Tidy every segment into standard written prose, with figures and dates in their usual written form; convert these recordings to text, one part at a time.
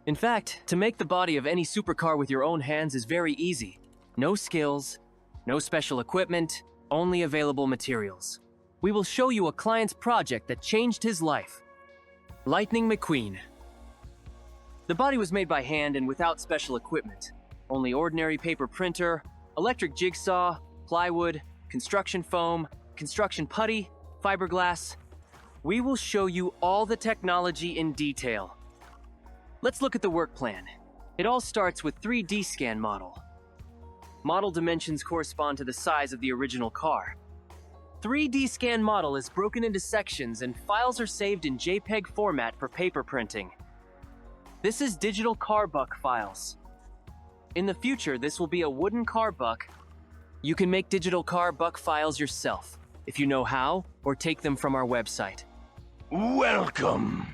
In fact, to make the body of any supercar with your own hands is very easy. No skills, no special equipment, only available materials. We will show you a client's project that changed his life. Lightning McQueen. The body was made by hand and without special equipment. Only ordinary paper printer, electric jigsaw, plywood, construction foam, construction putty, fiberglass. We will show you all the technology in detail. Let's look at the work plan. It all starts with 3D scan model. Model dimensions correspond to the size of the original car. 3D scan model is broken into sections and files are saved in JPEG format for paper printing. This is digital car buck files. In the future, this will be a wooden car buck. You can make digital car buck files yourself, if you know how, or take them from our website. Welcome!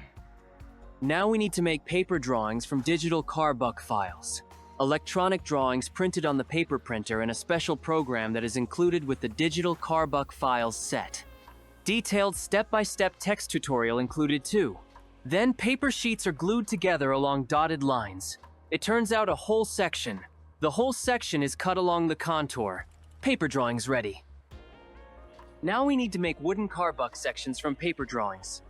Now we need to make paper drawings from digital car buck files. Electronic drawings printed on the paper printer in a special program that is included with the digital car buck files set. Detailed step-by-step text tutorial included too. Then paper sheets are glued together along dotted lines. It turns out a whole section. The whole section is cut along the contour. Paper drawings ready. Now we need to make wooden car buck sections from paper drawings.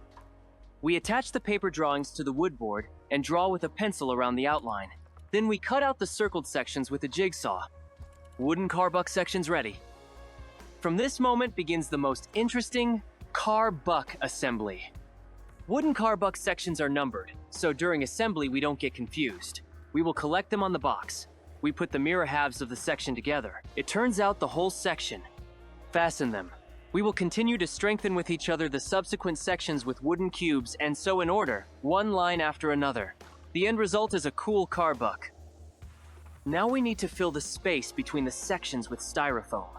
We attach the paper drawings to the wood board and draw with a pencil around the outline. Then we cut out the circled sections with a jigsaw. Wooden car buck sections ready. From this moment begins the most interesting car buck assembly. Wooden car buck sections are numbered, so during assembly we don't get confused. We will collect them on the box. We put the mirror halves of the section together. It turns out the whole section. Fasten them. We will continue to strengthen with each other the subsequent sections with wooden cubes and so in order, one line after another. The end result is a cool car buck. Now we need to fill the space between the sections with styrofoam.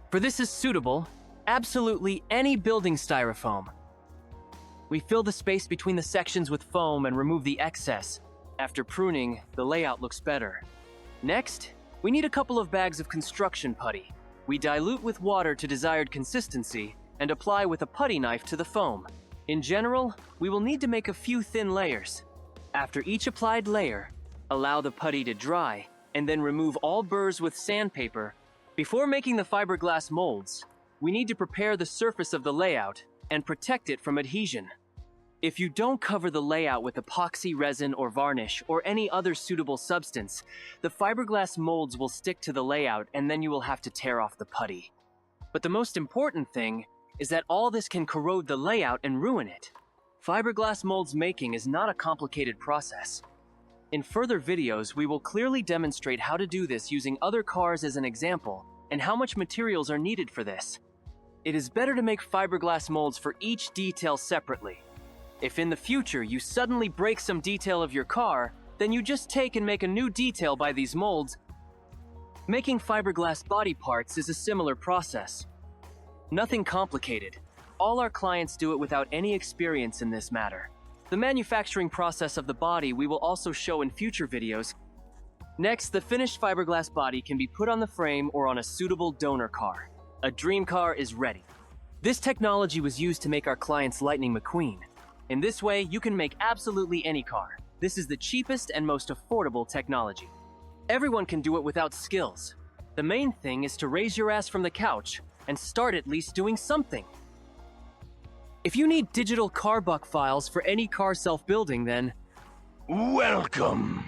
For this is suitable, absolutely any building styrofoam. We fill the space between the sections with foam and remove the excess. After pruning, the layout looks better. Next, we need a couple of bags of construction putty. We dilute with water to desired consistency and apply with a putty knife to the foam. In general, we will need to make a few thin layers. After each applied layer, allow the putty to dry and then remove all burrs with sandpaper. Before making the fiberglass molds, we need to prepare the surface of the layout and protect it from adhesion. If you don't cover the layout with epoxy resin or varnish or any other suitable substance, the fiberglass molds will stick to the layout and then you will have to tear off the putty. But the most important thing is that all this can corrode the layout and ruin it. Fiberglass molds making is not a complicated process. In further videos, we will clearly demonstrate how to do this using other cars as an example and how much materials are needed for this. It is better to make fiberglass molds for each detail separately. If in the future you suddenly break some detail of your car, then you just take and make a new detail by these molds. Making fiberglass body parts is a similar process. Nothing complicated. All our clients do it without any experience in this matter. The manufacturing process of the body we will also show in future videos. Next, the finished fiberglass body can be put on the frame or on a suitable donor car. A dream car is ready. This technology was used to make our client's Lightning McQueen. In this way, you can make absolutely any car. This is the cheapest and most affordable technology. Everyone can do it without skills. The main thing is to raise your ass from the couch and start at least doing something. If you need digital car buck files for any car self-building, then Welcome!